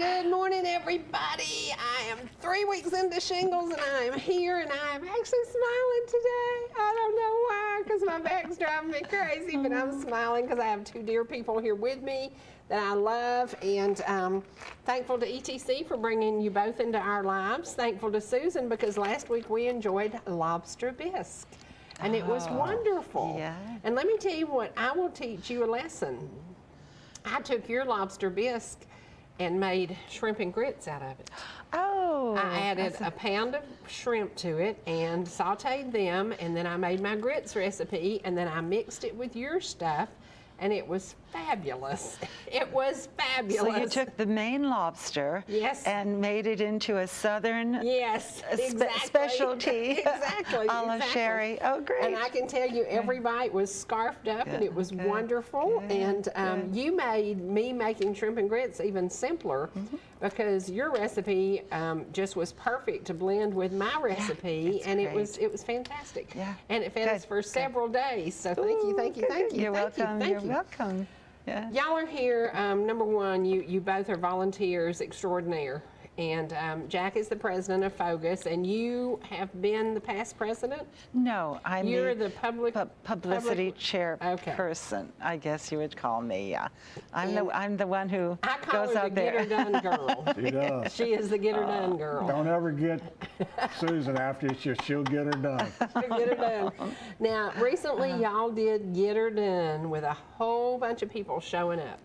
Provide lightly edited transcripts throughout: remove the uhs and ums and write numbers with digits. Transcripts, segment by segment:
Good morning, everybody. I am 3 weeks into shingles, and I am here, and I am actually smiling today. I don't know why, because my back's driving me crazy, but I'm smiling because I have two dear people here with me that I love, and thankful to ETC for bringing you both into our lives. Thankful to Susan because last week we enjoyed lobster bisque, and it was wonderful. Yeah. And let me tell you what, I will teach you a lesson. I took your lobster bisque and made shrimp and grits out of it. Oh. I added a pound of shrimp to it and sauteed them, and then I made my grits recipe, and then I mixed it with your stuff, and it was fabulous. It was fabulous. So you took the Maine lobster and made it into a southern specialty. Exactly. A la Cherie. Oh, great. And I can tell you every bite was scarfed up and it was wonderful. And you made me making shrimp and grits even simpler because your recipe just was perfect to blend with my recipe, and it was fantastic. Yeah. And it fed us for several days. So thank you, thank you, thank you. You're welcome. You're welcome. Yeah. Y'all are here. Number one, you both are volunteers extraordinaire. And Jack is the president of FOGUS, and you have been the past president? No, You're the publicity chairperson, I guess you would call me, yeah. I'm the one who goes out there. I call her the get her done girl. She does. She is the get her done girl. Don't ever get Susan after you. She'll get her done. She'll get her done. Now, recently y'all did Get Her Done with a whole bunch of people showing up.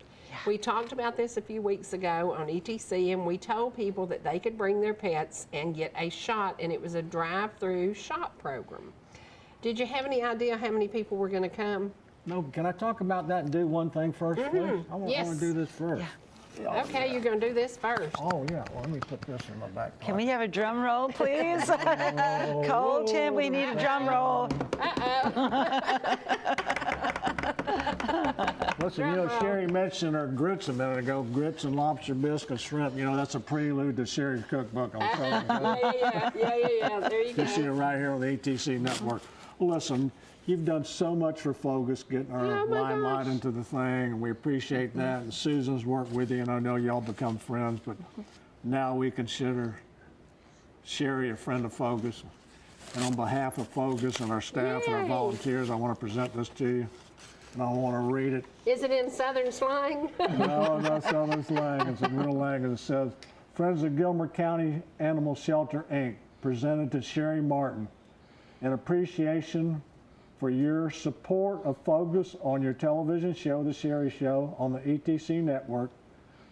We talked about this a few weeks ago on ETC, and we told people that they could bring their pets and get a shot, and it was a drive-through shot program. Did you have any idea how many people were going to come? No, can I talk about that and do one thing first, please? I want to do this first. Yeah. Okay, you're going to do this first. Oh, yeah. Well, let me put this in my back pocket. Can we have a drum roll, please? Cole, Tim, we need a drum roll. Listen, Cherie mentioned her grits a minute ago, grits and lobster bisque and shrimp. That's a prelude to Cherie's cookbook on Southern Yeah. There you go. You see it right here on the ETC network. Listen, you've done so much for FOGUS, getting our limelight into the thing, and we appreciate that. And Susan's worked with you, and I know y'all become friends, but now we consider Cherie a friend of FOGUS. And on behalf of FOGUS and our staff and our volunteers, I want to present this to you. And I want to read it. Is it in Southern slang? No, not Southern slang. It's in middle language. It says, Friends of Gilmer Animal Shelter, Inc., presented to Cherie Martin in appreciation for your support of FOGUS on your television show, The Cherie Show, on the ETC network.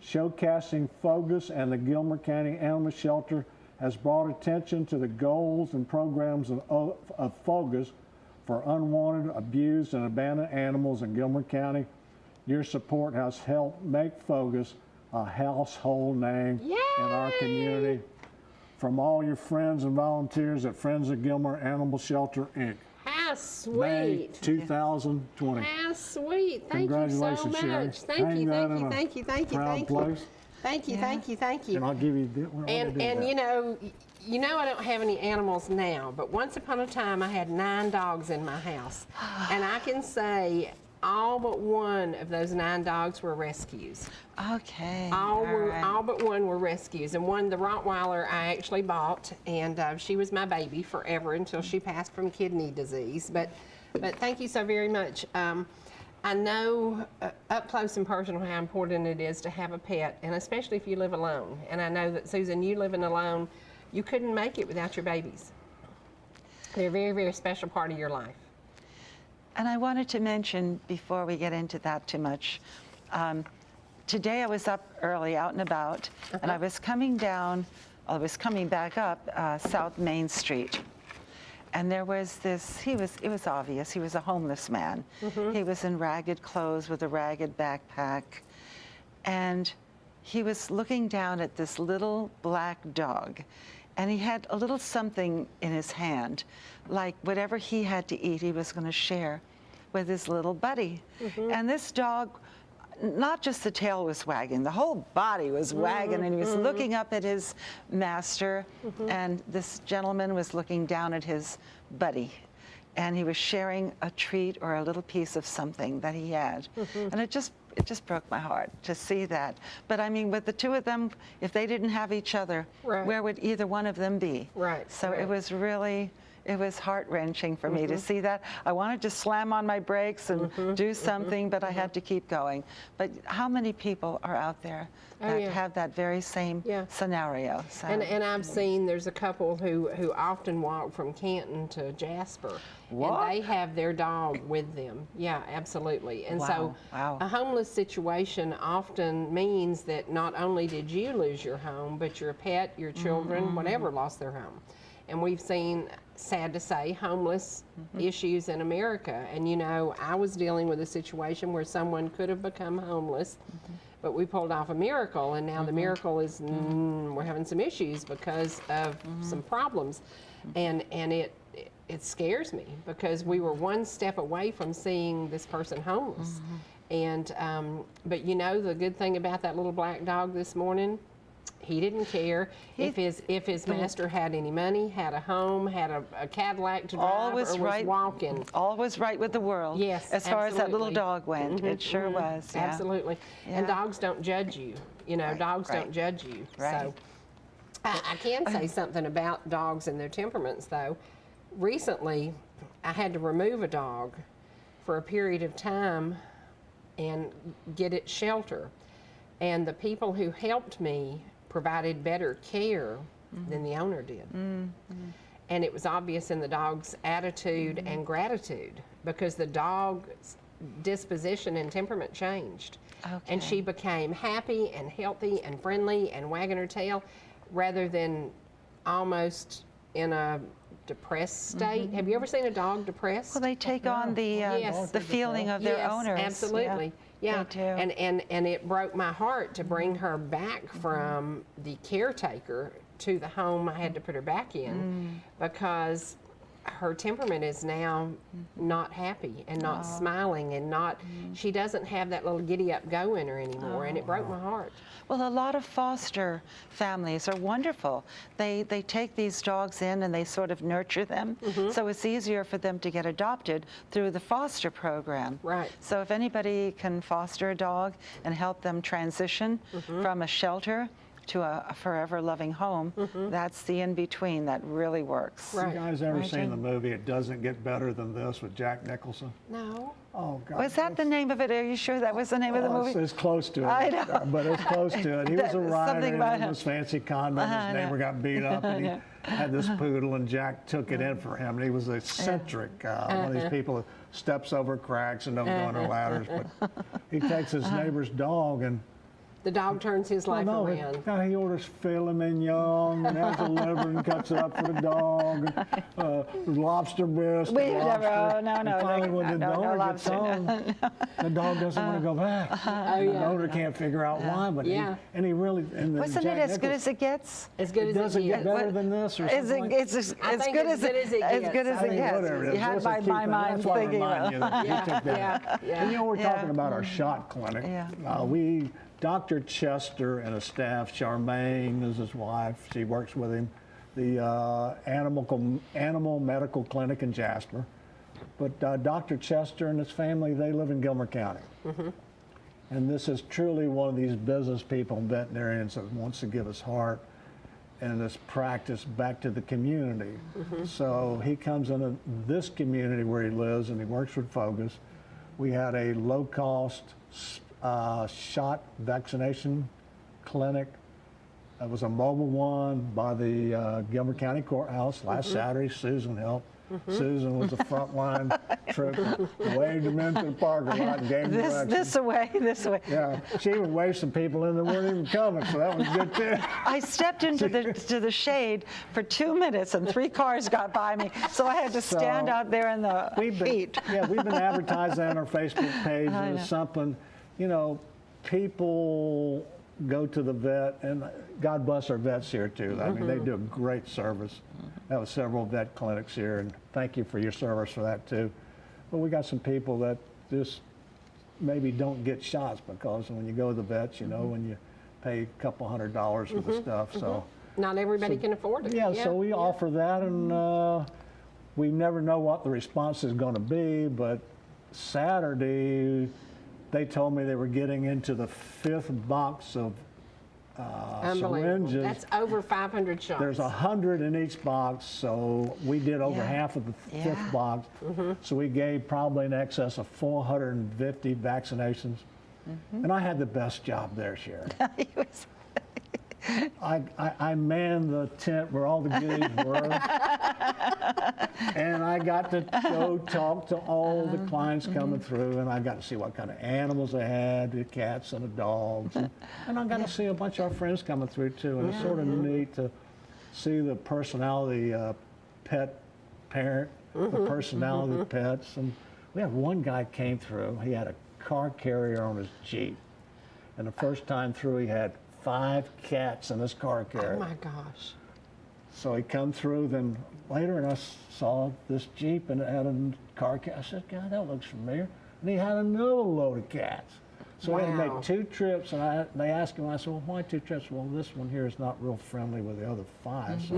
Showcasing FOGUS and the Gilmer County Animal Shelter has brought attention to the goals and programs of FOGUS for unwanted, abused, and abandoned animals in Gilmer County. Your support has helped make FOGUS a household name in our community. From all your friends and volunteers at Friends of Gilmer Animal Shelter, Inc. How sweet. May 2020. How sweet. Thank Congratulations, you so much. Cherie. Thank you. Thank you. And I'll give you And I don't have any animals now, but once upon a time I had 9 dogs in my house. And I can say all but one of those 9 dogs were rescues. Okay. All but one were rescues. And one, the Rottweiler, I actually bought, and she was my baby forever until she passed from kidney disease. But thank you so very much. I know up close and personal how important it is to have a pet, and especially if you live alone. And I know that, Susan, you living alone, you couldn't make it without your babies. They're a very, very special part of your life. And I wanted to mention, before we get into that too much, today I was up early, out and about, and I was coming back up South Main Street. And there was this, it was obvious, he was a homeless man. He was in ragged clothes with a ragged backpack. And he was looking down at this little black dog. And he had a little something in his hand, like whatever he had to eat, he was going to share with his little buddy. And this dog, not just the tail was wagging, the whole body was wagging, and he was looking up at his master, and this gentleman was looking down at his buddy. And he was sharing a treat or a little piece of something that he had. And it just broke my heart to see that. But I mean, with the two of them, if they didn't have each other, Right. where would either one of them be? Right, So right. it was really, it was heart-wrenching for me to see that. I wanted to slam on my brakes and do something, but I had to keep going. But how many people are out there that yeah. have that very same Yeah. scenario? So, And I've seen there's a couple who often walk from Canton to Jasper. What? And they have their dog with them. Yeah, absolutely. And so Wow. a homeless situation often means that not only did you lose your home, but your pet, your children, whatever lost their home. And we've seen, sad to say, homeless issues in America. And you know, I was dealing with a situation where someone could have become homeless, but we pulled off a miracle, and now the miracle is we're having some issues because of some problems, and it scares me because we were one step away from seeing this person homeless, and but you know the good thing about that little black dog this morning, he didn't care if his master had any money, had a home, had a Cadillac to drive, or was walking. All was right with the world. Yes, as far as that little absolutely. dog went, it sure was. Yeah. Absolutely. And Yeah. dogs don't judge you. You know, Right, dogs right. don't judge you. Right. So I can say something about dogs and their temperaments, though. Recently, I had to remove a dog for a period of time and get it shelter. And the people who helped me provided better care than the owner did. And it was obvious in the dog's attitude and gratitude because the dog's disposition and temperament changed. And she became happy and healthy and friendly and wagging her tail rather than almost in a depressed state. Have you ever seen a dog depressed? Well, they take on Yes. the feeling of their Yes, owners. absolutely. Yeah. They do. And it broke my heart to bring her back from the caretaker to the home I had to put her back in because her temperament is now not happy and not smiling and not, she doesn't have that little giddy up go in her anymore, and it broke my heart. Well, a lot of foster families are wonderful. They take these dogs in and they sort of nurture them, so it's easier for them to get adopted through the foster program. Right. So if anybody can foster a dog and help them transition from a shelter to a forever loving home, that's the in-between that really works. Right. You guys ever Right, seen Jane? the movie It Doesn't Get Better Than This with Jack Nicholson? No. Oh, God. Was that the name of it? Are you sure that was the name of the movie? It's close to it. I know. But it's close to it. He was a Something writer about in him. this fancy convent. His neighbor got beat up, and he had this poodle, and Jack took it in for him. And he was eccentric, one of these people that steps over cracks and don't go under ladders. But he takes his neighbor's dog, and The dog turns his life around. he orders filet mignon and has a liver and cuts it up for the dog. Lobster breast. We've lobster. never, oh, no, And finally, when the no owner gets lobster. home, the dog doesn't want to go back. The owner can't figure out why, but Yeah. he really. And then Wasn't Jack it as good Nicholson- as it gets? As good It as doesn't it get gets. better than this, or Is something it, like it's I think as good as it as gets. good as I it mean, gets. whatever it is. You had Let's my just keep it. mind That's why I thinking remind about you that you Yeah, took that. yeah. And you know, we're Yeah. talking about our shot clinic. Yeah. Dr. Chester and his staff, Charmaine is his wife, she works with him, the animal medical clinic in Jasper. But Dr. Chester and his family, they live in Gilmer County. And this is truly one of these business people and veterinarians that wants to give his heart and his practice back to the community. So he comes into this community where he lives and he works with Focus. We had a low-cost shot vaccination clinic. It was a mobile one by the Gilmer County Courthouse last Saturday. Susan helped. Susan was the frontline troop, waved them into the parking lot and gave them directions. This way. Yeah, she would wave some people in that weren't even coming, so that was good too. I stepped into the shade for 2 minutes and 3 cars got by me, so I had to stand So, out there in the heat. Yeah, we've been advertising on our Facebook page. I know. It's something, you know, people go to the vet, and God bless our vets here too. I mean, they do a great service. That was several vet clinics here, and thank you for your service for that too. But we got some people that just maybe don't get shots because when you go to the vets, you know, when you pay a couple $100 for the stuff, so. Not everybody can afford it. Yeah, so we offer that, and we never know what the response is going to be, but Saturday, they told me they were getting into the 5th box of Unbelievable. syringes. That's over 500 shots. There's 100 in each box, so we did over Yeah. half of the Yeah. 5th box. So we gave probably in excess of 450 vaccinations. And I had the best job there, Cherie. He was- I manned the tent where all the goodies were. And I got to go talk to all the clients coming through, and I got to see what kind of animals they had, the cats and the dogs. And I got to see a bunch of our friends coming through too, and it's sort of neat to see the personality pet parent, the personality pets. And we had one guy came through, he had a car carrier on his Jeep. And the first time through, he had 5 cats in his car carrier. Oh my gosh. So he come through, then later, and I saw this Jeep and it had a car cat. I said, God, that looks familiar. And he had another load of cats. So we had to Wow. make 2 trips, and they asked him, I said, well, why 2 trips? Well, this one here is not real friendly with the other 5. So,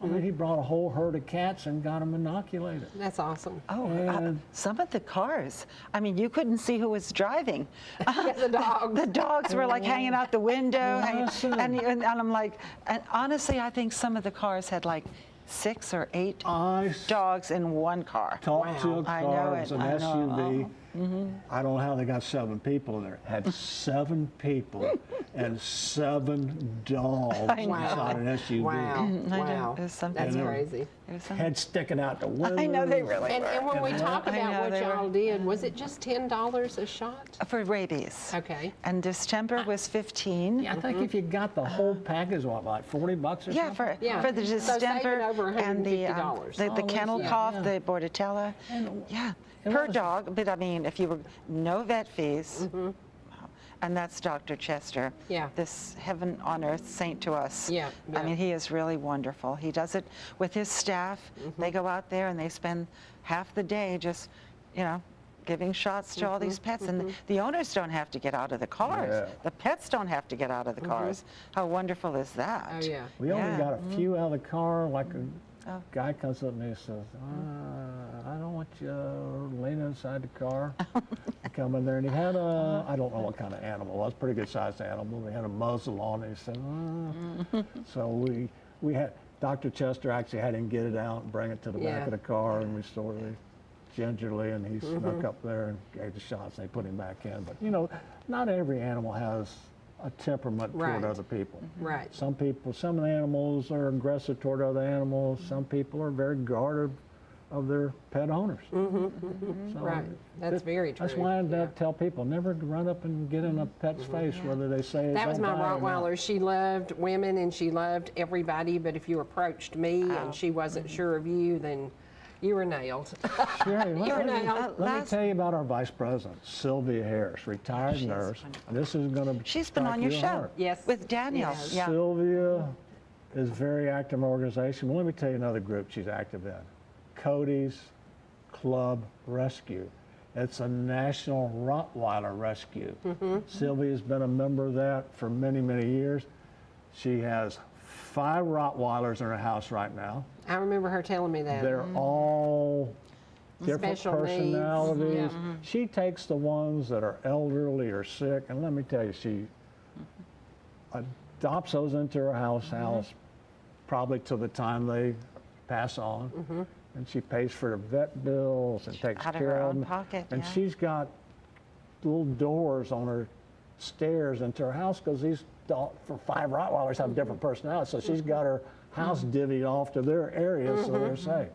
I mean, he brought a whole herd of cats and got them inoculated. That's awesome. Oh, And- some of the cars. I mean, you couldn't see who was driving. Yeah, the dogs. The dogs were like hanging out the window, Listen. and I'm like, and honestly, I think some of the cars had like 6 or 8 I dogs in one car. talked to a I know car, it was it, an I know. SUV. I don't know how they got 7 people in there. It had 7 people and 7 dogs inside an SUV. Wow. I know. Wow. It was something. That's I know. crazy. There was some- Head sticking out the window. I know they really And were. when we talk I about know, what they were- y'all did, was it just $10 a shot? For rabies. Okay. And distemper was 15. Yeah, I think if you got the whole package, what, like 40 bucks or Yeah, something? Yeah. for the So saving distemper over and the $150. the Oh, kennel yeah, cough, yeah. the bordetella. And- Yeah, and per what was- dog. But I mean, if you were no vet fees, wow. And that's Dr. Chester. Yeah. This heaven on earth saint to us. Yeah, I yeah. mean, he is really wonderful. He does it with his staff. They go out there and they spend half the day just, you know, giving shots to all these pets. And the owners don't have to get out of the cars. Yeah. The pets don't have to get out of the cars. How wonderful is that? Oh, yeah. We only Yeah. got a few out of the car, like a Oh. guy comes up and he says, I don't want you leaning inside the car. I come in there and he had a, I don't know what kind of animal it was, pretty good sized animal. He had a muzzle on it. He said, So we had, Dr. Chester actually had him get it out and bring it to the Yeah. back of the car, and we sort of gingerly, and he snuck up there and gave the shots, and they put him back in. But you know, not every animal has a temperament Right. toward other people. Right. Some people, some animals are aggressive toward other animals. Some people are very guarded of their pet owners. So Right. That's very true. That's why I Yeah. tell people never run up and get in a pet's face, whether they say That was don't my buy it or not. Rottweiler. She loved women and she loved everybody, but if you approached me and she wasn't sure of you, then you were nailed. Cherie, You're let now- me tell you about our vice president, Sylvia Harris, retired She's nurse. wonderful. And this is going to She's been on your show. Yes. With Daniel. Yes. Yeah. Sylvia is very active in our organization. Well, let me tell you another group she's active in. Cody's Club Rescue. It's a national Rottweiler rescue. Sylvia's been a member of that for many, many years. She has 5 Rottweilers in her house right now. I remember her telling me that. They're all different Special needs. personalities. Yeah. She takes the ones that are elderly or sick, and let me tell you, she adopts those into her house probably till the time they pass on. And she pays for the vet bills and takes Out of care her of own them. pocket, And yeah. she's got little doors on her stairs into her house because these for 5 Rottweilers have different personalities. So she's got her house divvied off to their areas so they're safe.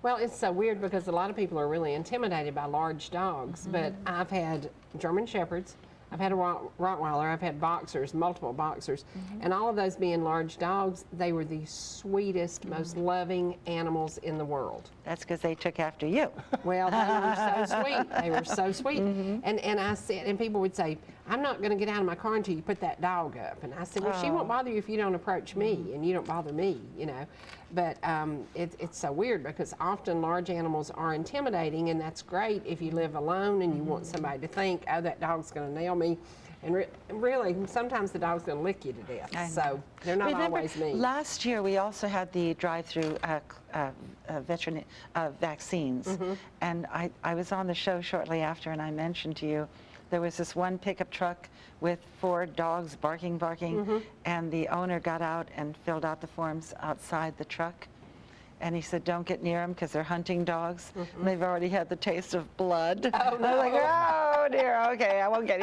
Well, it's so weird because a lot of people are really intimidated by large dogs, but I've had German Shepherds, I've had a Rottweiler, I've had boxers, multiple boxers, and all of those being large dogs, they were the sweetest, most loving animals in the world. That's because they took after you. Well, they were so sweet. They were so sweet. And I said, and people would say, I'm not going to get out of my car until you put that dog up. And I said, well, she won't bother you if you don't approach me and you don't bother me, you know. But it's so weird because often large animals are intimidating, and that's great if you live alone and you want somebody to think, oh, that dog's going to nail me. And really, sometimes the dog's going to lick you to I death. know. So they're not Remember, always mean. last year we also had the drive-through vaccines, and I was on the show shortly after, and I mentioned to you there was this one pickup truck with 4 dogs barking, and the owner got out and filled out the forms outside the truck. And he said, don't get near them because they're hunting dogs. And they've already had the taste of blood. Oh, no. I was like, oh dear, okay, I won't get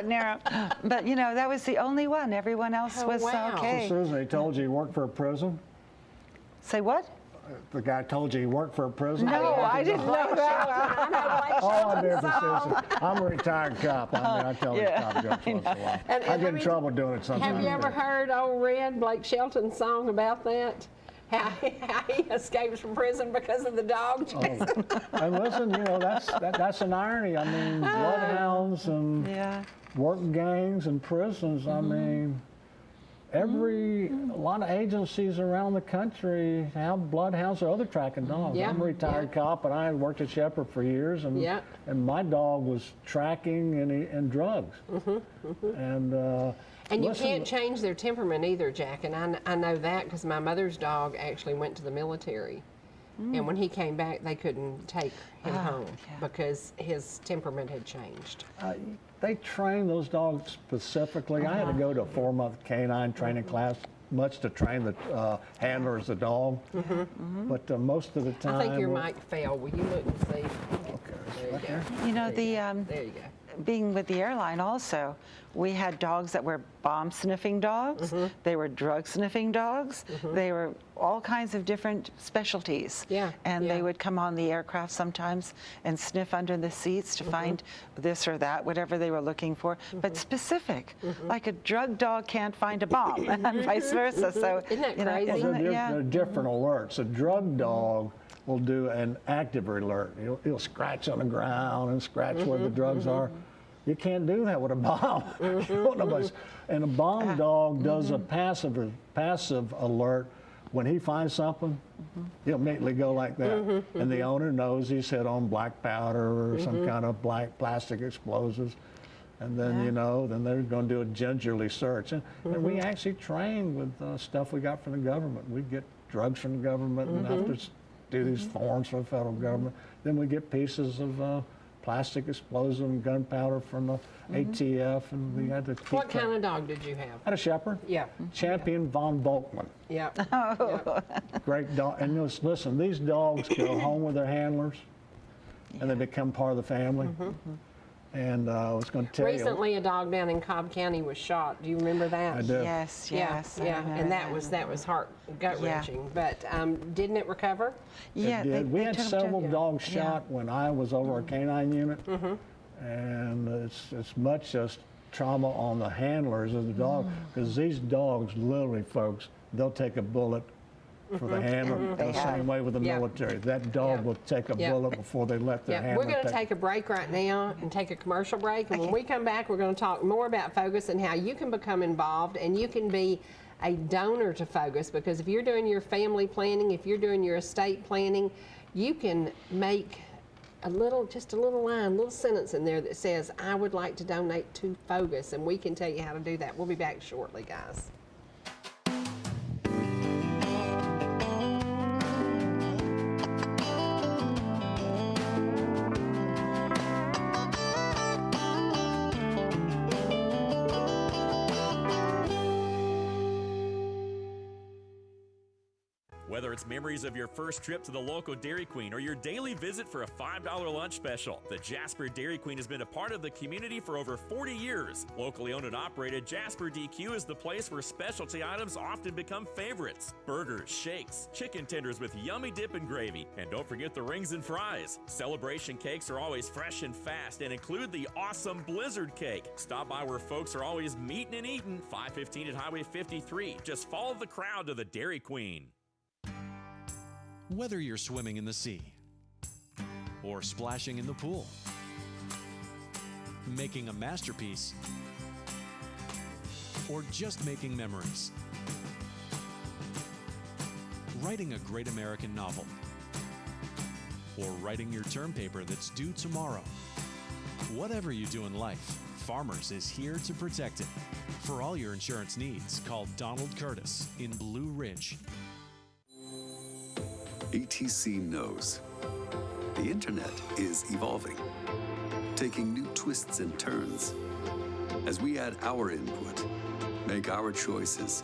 near them. But you know, that was the only one. Everyone else was wow. okay. So Susan, he told you he worked for a prison? Say what? The guy told you he worked for a prison? No, I didn't know that. All I did was Susan, I'm a retired cop. I mean, I tell these cop jokes once in a while. I get in trouble doing it sometimes. Have you ever heard old Red, Blake Shelton's song about that? How he escapes from prison because of the dog chasing. And listen, you know, that's an irony. I mean, bloodhounds and work gangs and prisons. I mean, a lot of agencies around the country have bloodhounds or other tracking dogs. Yeah. I'm a retired cop, and I worked at Shepherd for years, and my dog was tracking and drugs. And you can't change their temperament either, Jack, and I know that because my mother's dog actually went to the military. And when he came back, they couldn't take him home because his temperament had changed. They train those dogs specifically. I had to go to a 4-month canine training class, much to train the handlers, the dog. But most of the time... I think your mic fell. Will you look and see? Okay, There you go. You know, There you go. being with the airline also, we had dogs that were bomb sniffing dogs, they were drug sniffing dogs, they were all kinds of different specialties. And they would come on the aircraft sometimes and sniff under the seats to find this or that, whatever they were looking for, but specific. Like a drug dog can't find a bomb and vice versa. So, Isn't that you know, crazy? They're different alerts. A drug dog will do an active alert. He'll scratch on the ground and scratch where the drugs are. You can't do that with a bomb. And a bomb dog does a passive alert. When he finds something, he'll immediately go like that. And the owner knows he's hit on black powder or some kind of black plastic explosives. And then, you know, then they're going to do a gingerly search. And we actually train with stuff we got from the government. We get drugs from the government and have to do these forms for the federal government. Then we get pieces of plastic explosive and gunpowder from the ATF, and we had to keep What kind of dog did you have? I had a Shepherd. Yeah. Champion von Volkmann. Yeah. Great dog. And listen, these dogs go home with their handlers, and they become part of the family. And I was going to tell Recently, a dog down in Cobb County was shot. Do you remember that? I do. Yes. Yeah, and that was gut wrenching. But didn't it recover? Yeah, It did. We had took 'em to- several dogs shot when I was over our canine unit, and it's much just trauma on the handlers of the dog, because these dogs, literally, folks, they'll take a bullet for the handler the same way with the military. That dog will take a bullet before they let their handler We're going to take a break right now and take a commercial break. And when we come back, we're going to talk more about Focus and how you can become involved and you can be a donor to Focus, because if you're doing your family planning, if you're doing your estate planning, you can make just a little line, a little sentence in there that says, I would like to donate to Focus, and we can tell you how to do that. We'll be back shortly, guys. Whether it's memories of your first trip to the local Dairy Queen or your daily visit for a $5 lunch special, the Jasper Dairy Queen has been a part of the community for over 40 years. Locally owned and operated, Jasper DQ is the place where specialty items often become favorites. Burgers, shakes, chicken tenders with yummy dip and gravy, and don't forget the rings and fries. Celebration cakes are always fresh and fast and include the awesome Blizzard cake. Stop by where folks are always meeting and eating, 515 at Highway 53. Just follow the crowd to the Dairy Queen. Whether you're swimming in the sea or splashing in the pool, making a masterpiece, or just making memories, writing a great American novel, or writing your term paper that's due tomorrow. Whatever you do in life, Farmers is here to protect it. For all your insurance needs, call Donald Curtis in Blue Ridge. ATC knows the internet is evolving. taking new twists and turns as we add our input, make our choices,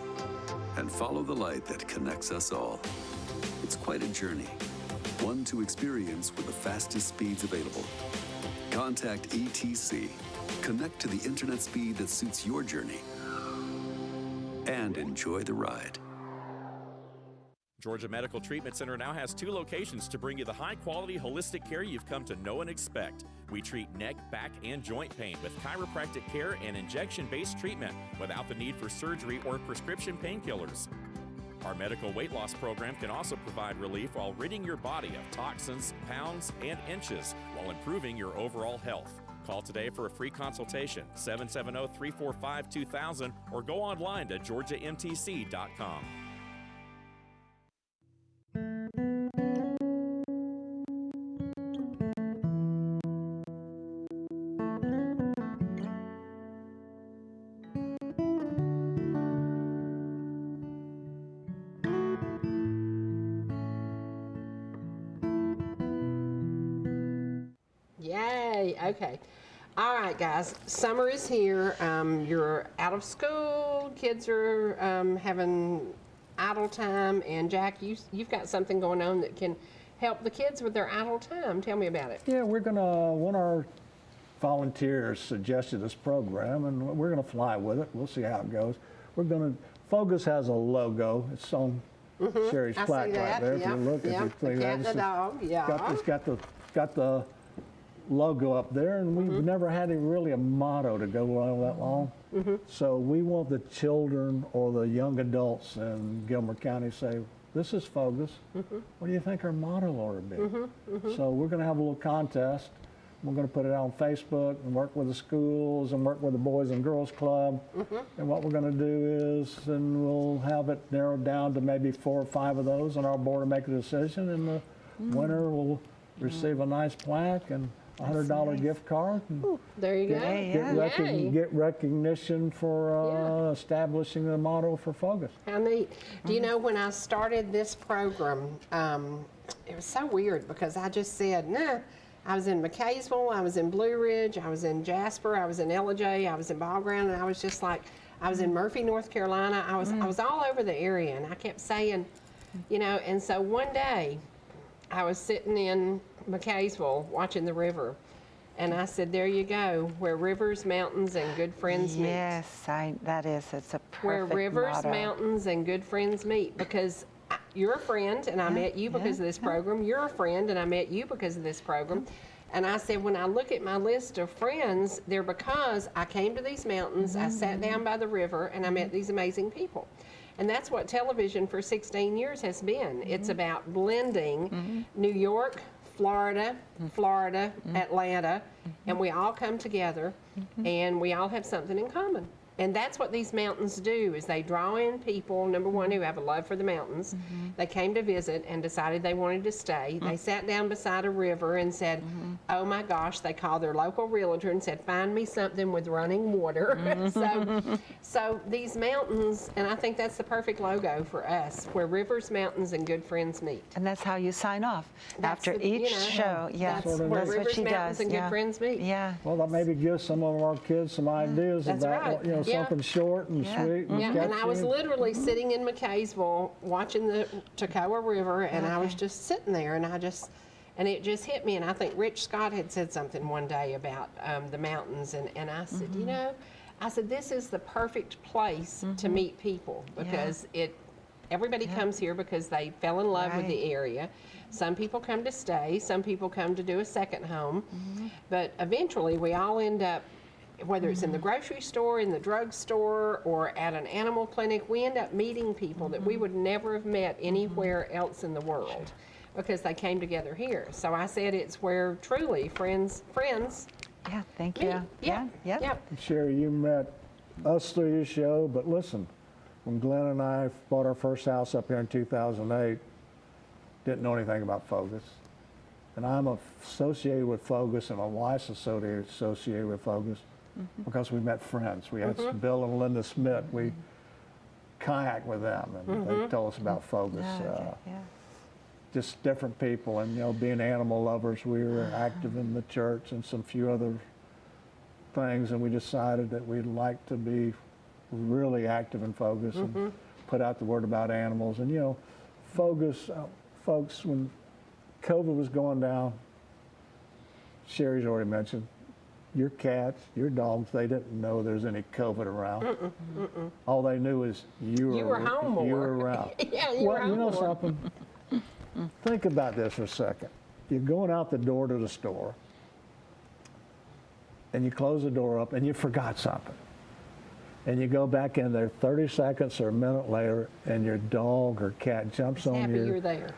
and follow the light that connects us all. It's quite a journey, one to experience with the fastest speeds available. Contact ETC. Connect to the internet speed that suits your journey and enjoy the ride. Georgia Medical Treatment Center now has 2 locations to bring you the high-quality holistic care you've come to know and expect. We treat neck, back, and joint pain with chiropractic care and injection-based treatment without the need for surgery or prescription painkillers. Our medical weight loss program can also provide relief while ridding your body of toxins, pounds, and inches while improving your overall health. Call today for a free consultation, 770-345-2000, or go online to georgiamtc.com. Yay, okay. All right, guys, summer is here. You're out of school, kids are having idle time, and Jack, you've got something going on that can help the kids with their idle time. Tell me about it. Yeah, we're gonna, one of our volunteers suggested this program, and we're gonna fly with it. We'll see how it goes. We're gonna, Focus has a logo. It's on Cherie's I plaque see right that. there. Yep. If you look, Yep. if you The think cat and the dog. Yeah. It's got the logo up there, and we've never had really a motto to go along that long. So we want the children or the young adults in Gilmer County to say, this is Focus. What do you think our motto ought to be? So we're going to have a little contest. We're going to put it out on Facebook and work with the schools and work with the Boys and Girls Club. And what we're going to do is, and we'll have it narrowed down to maybe 4 or 5 of those, and our board will make a decision, and the winner will receive a nice plaque and $100 gift card. And There you go. Yay. get recognition for establishing the motto for Focus. How neat. Do you know, when I started this program, it was so weird because I just said, nah. I was in McCaysville, I was in Blue Ridge, I was in Jasper, I was in LJ, I was in Ball Ground, and I was just like, I was in Murphy, North Carolina. I was all over the area, and I kept saying, you know, and so one day I was sitting in McCaysville watching the river, and I said, there you go, where rivers, mountains, and good friends meet. Yes, it's a perfect Where rivers, motto. mountains, and good friends meet, because you're a friend, and I met you because of this program. You're a friend, and I met you because of this program. And I said, when I look at my list of friends, they're because I came to these mountains, I sat down by the river, and I met these amazing people. And that's what television for 16 years has been. It's about blending New York, Florida, Atlanta, and we all come together, and we all have something in common. And that's what these mountains do, is they draw in people, number one, who have a love for the mountains. They came to visit and decided they wanted to stay. They sat down beside a river and said, oh my gosh, they called their local realtor and said, find me something with running water. So these mountains, and I think that's the perfect logo for us, where rivers, mountains, and good friends meet. And that's how you sign off after the- each you know, show. Yes, that's where that's what rivers, she mountains, does. and good friends meet. Yeah. Well, that maybe gives some of our kids some ideas That's about, right. you know, Yeah. something short and sweet and Yeah, and I was catchy. literally sitting in McCaysville watching the Toccoa River, and I was just sitting there, and it just hit me. And I think Rich Scott had said something one day about the mountains, and I said, you know, this is the perfect place to meet people, because everybody comes here because they fell in love with the area. Some people come to stay, some people come to do a second home, but eventually we all end up, whether it's in the grocery store, in the drugstore, or at an animal clinic, we end up meeting people that we would never have met anywhere else in the world, because they came together here. So I said it's where truly friends. Yeah, thank meet. you. Yep. Sherry, you met us through your show, but listen, when Glenn and I bought our first house up here in 2008, didn't know anything about Focus. And I'm associated with Focus, and my wife's associated with Focus because we met friends. We had Bill and Linda Smith. We kayaked with them, and they told us about Focus. just different people, and being animal lovers, we were active in the church and some few other things, and we decided that we'd like to be really active and focused and put out the word about animals. And folks, when COVID was going down, Cherie's already mentioned, your cats, your dogs, they didn't know there's any COVID around. All they knew is you were home more. You were around. Yeah, you were home more. Something? Think about this for a second. You're going out the door to the store, and you close the door up, and you forgot something. And you go back in there 30 seconds or a minute later, and your dog or cat jumps on Happy you. you're there.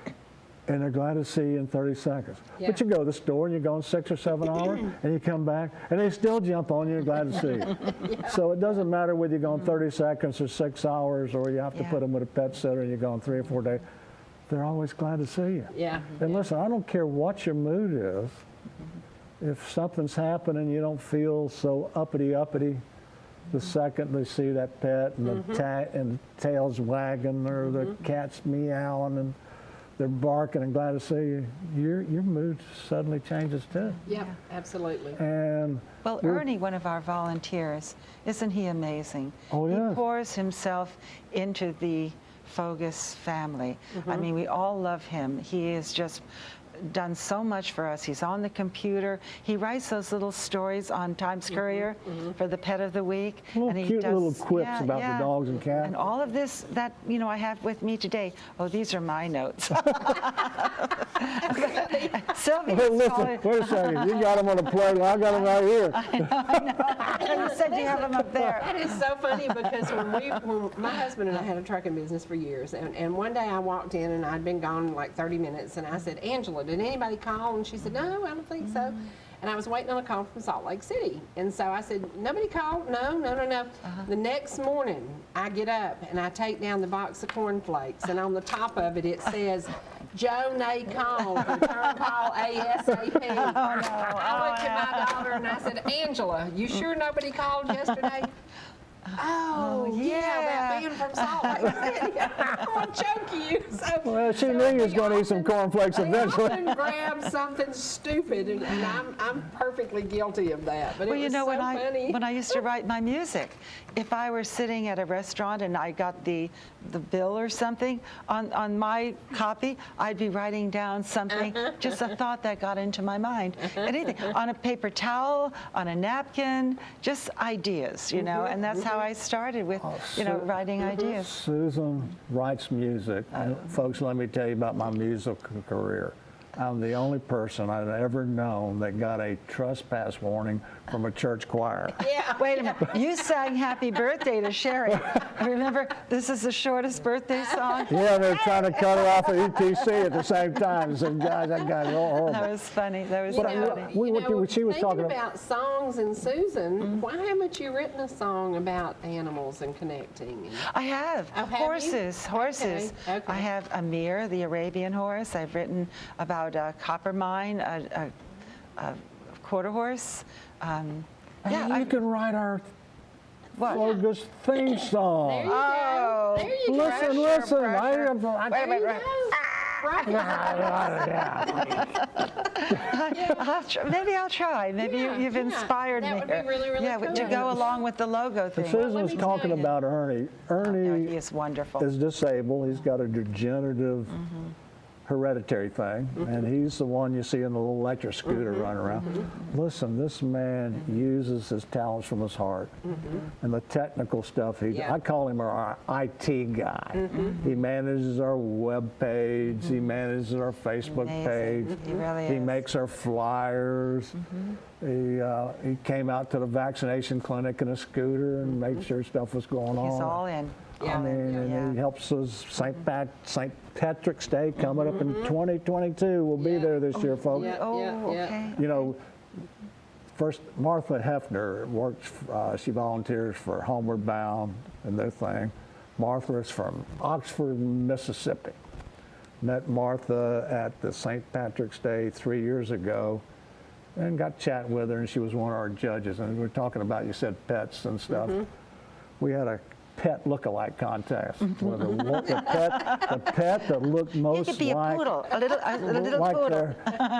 And they're glad to see you in 30 seconds. Yeah. But you go to the store and you're gone 6 or 7 hours, and you come back, and they still jump on you and glad to see you. So it doesn't matter whether you're gone 30 seconds or 6 hours, or you have to put them with a pet sitter and you're gone 3 or 4 days. They're always glad to see you. Yeah. And listen, I don't care what your mood is. If something's happening, you don't feel so uppity, the second they see that pet and the tail's wagging or the cat's meowing and they're barking and glad to see you, your mood suddenly changes too. Yeah, absolutely. And Well, Ernie, one of our volunteers, isn't he amazing? Oh, yes. He pours himself into the Fogus family. I mean, we all love him. He is just done so much for us. He's on the computer. He writes those little stories on Times Courier for the Pet of the Week. Little he cute little quips about the dogs and cats. And all of this that, I have with me today, these are my notes. Sylvia, Hey, listen, wait a second. You got them on the plate. I got them right here. I know. You said you have them up there. That is so funny because when my husband and I had a trucking business for years, and one day I walked in and I'd been gone like 30 minutes, and I said, Angela, did anybody call? And she said, no, I don't think so. And I was waiting on a call from Salt Lake City. And so I said, nobody called? No. The next morning, I get up and I take down the box of cornflakes, and on the top of it, it says, Joe Nay called, return call ASAP. I looked at my daughter and I said, Angela, you sure nobody called yesterday? Oh, yeah, that being from Salt Lake City. I'm going to choke you. So, Well, she knew you was going to eat some cornflakes eventually. They often grab something stupid, and I'm perfectly guilty of that. But Well, it was so funny. when I used to write my music, if I were sitting at a restaurant and I got the bill or something, on my copy, I'd be writing down something, just a thought that got into my mind. Anything, on a paper towel, on a napkin, just ideas, and that's how I started with, writing ideas. Susan writes music. And folks, let me tell you about my musical career. I'm the only person I've ever known that got a trespass warning from a church choir. Yeah. Wait a minute, you sang Happy Birthday to Cherie. Remember, this is the shortest birthday song? Yeah, they're trying to cut her off at ETC at the same time. So, guys, that guy's horrible. That was funny. That was You funny. know, she was thinking talking about songs and Susan, why haven't you written a song about animals and connecting? I have. Oh, have you? Horses. Okay. I have Amir, the Arabian horse. I've written about a copper mine, a quarter horse. You can write our What? Fogus theme There you song. go. There you go. Listen. There you go. Maybe I'll try. Maybe you've inspired that me would be here. really, really yeah, cool. to go along with the logo thing. Susan let was me talking tell you. about Ernie. Ernie He is wonderful. is disabled. He's got a degenerative hereditary thing, and he's the one you see in the little electric scooter running around. Listen, this man uses his talents from his heart, and the technical stuff. I call him our IT guy. He manages our web page. He manages our Facebook page. He really He is. makes our flyers. He came out to the vaccination clinic in a scooter and made sure stuff was going on. He's all in. I mean, and he helps us. St. Patrick's Day coming up in 2022. We'll be there this year, folks. Okay. You know, first Martha Hefner works. She volunteers for Homeward Bound and their thing. Martha is from Oxford, Mississippi. Met Martha at the St. Patrick's Day 3 years ago, and got chatting with her, and she was one of our judges. And we were talking about, you said pets and stuff. We had a pet look-alike contest. Where the pet that looked most You could be like a poodle, a little like poodle.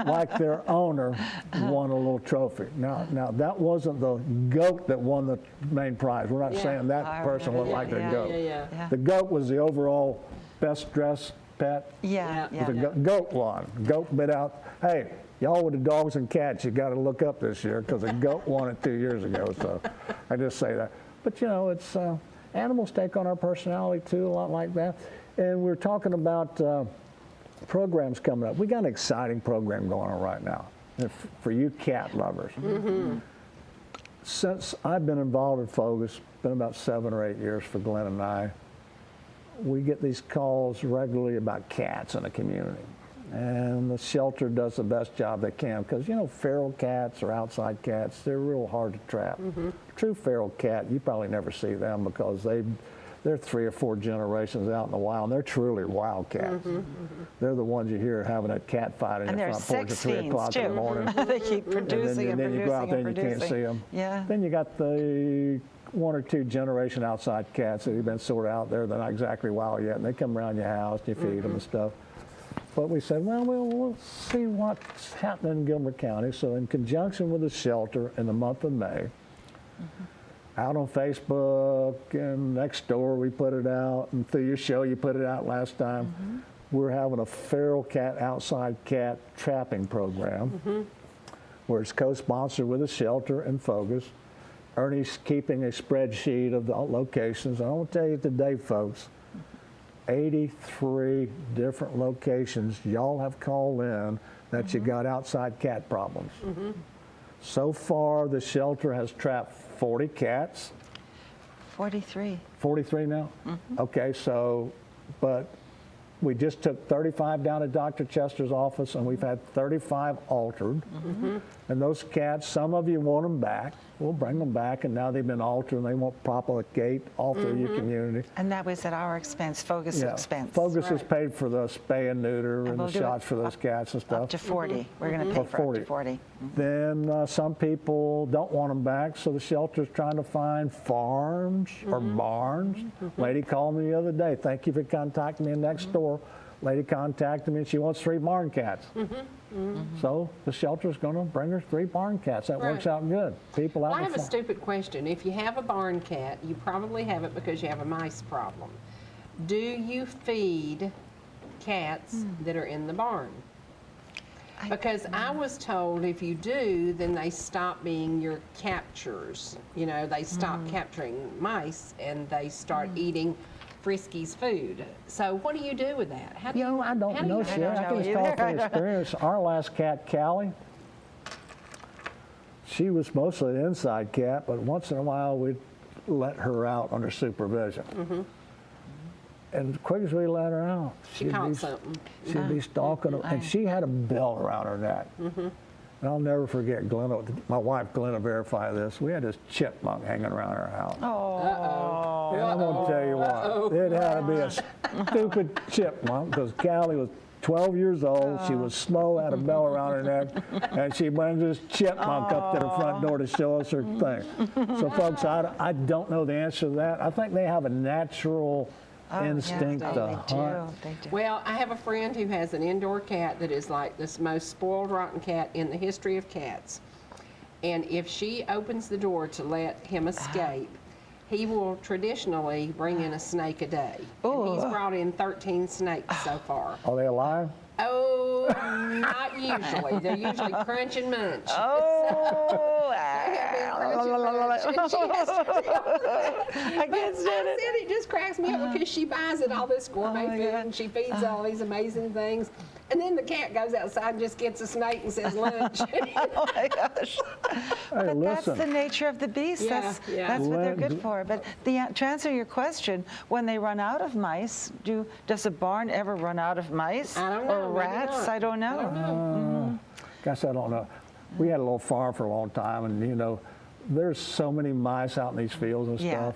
like their owner won a little trophy. Now that wasn't the goat that won the main prize. We're not saying that person looked like their goat. Yeah. The goat was the overall best dressed pet. Yeah. The goat won. Goat bit out. Hey, y'all with the dogs and cats, you got to look up this year because the goat won it 2 years ago. So I just say that. But you know, it's animals take on our personality too, a lot like that. And we're talking about programs coming up. We got an exciting program going on right now for you cat lovers. Since I've been involved in FOGUS, been about 7 or 8 years for Glenn and I, we get these calls regularly about cats in the community. And the shelter does the best job they can because, you know, feral cats or outside cats, they're real hard to trap. True feral cat, you probably never see them because they're 3 or 4 generations out in the wild, and they're truly wild cats. They're the ones you hear having a cat fight in your front porch at 3 o'clock in the morning. They keep producing and then you go out there and you can't see them. Yeah. Then you got the 1 or 2 generation outside cats that have been sort of out there. They're not exactly wild yet, and they come around your house and you feed them and stuff. But we said, well, we'll see what's happening in Gilmer County. So in conjunction with the shelter in the month of May, out on Facebook and next door we put it out, and through your show you put it out last time. We're having a feral cat, outside cat trapping program where it's co-sponsored with the shelter and FOGUS. Ernie's keeping a spreadsheet of the locations. And I want to tell you today, folks, 83 different locations y'all have called in that you got outside cat problems. So far, the shelter has trapped 40 cats. 43. 43 now? Okay, so, but we just took 35 down to Dr. Chester's office, and we've had 35 altered. And those cats, some of you want them back. We'll bring them back, and now they've been altered, and they won't propagate all through your community. And that was at our expense, FOGUS expense. FOGUS is paid for the spay and neuter and we'll the do it shots for those cats and stuff. Up to 40. We're going to pay for up to 40. Then some people don't want them back, so the shelter's trying to find farms or barns. Lady called me the other day. Thank you for contacting me next door. Lady contacted me and she wants 3 barn cats. So the shelter's going to bring her 3 barn cats. That works out good. People out Well, I in have the a stupid question. If you have a barn cat, you probably have it because you have a mice problem. Do you feed cats that are in the barn? Because I was told if you do, then they stop being your captures. You know, they stop capturing mice and they start eating Frisky's food. So what do you do with that? How do You know, I don't know, Cherie. I can just talk from experience. Our last cat, Callie, she was mostly an inside cat, but once in a while we'd let her out under supervision. And as quick as we let her out, She caught something. she'd be stalking them. And she had a belt around her neck. And I'll never forget, Glenna, my wife Glenna verify this, we had this chipmunk hanging around our house. And I'm going to tell you what, it had to be a stupid chipmunk because Callie was 12 years old. She was slow, had a bell around her neck, and she brings this chipmunk up to the front door to show us her thing. So, folks, I don't know the answer to that. I think they have a natural instinct to hunt. They do. Well, I have a friend who has an indoor cat that is like this most spoiled, rotten cat in the history of cats. And if she opens the door to let him escape, he will traditionally bring in a snake a day. And he's brought in 13 snakes so far. Are they alive? Oh, not usually. They're usually crunch and munch. I can't stand it. It just cracks me up because she buys it all this gourmet food and she feeds all these amazing things. And then the cat goes outside and just gets a snake and says lunch. Oh my gosh. But that's the nature of the beast. Yeah, That's what they're good for. But to answer your question, when they run out of mice, does a barn ever run out of mice? I don't know. Or rats? I don't know. Guess I don't know. We had a little farm for a long time, and you know, there's so many mice out in these fields and stuff.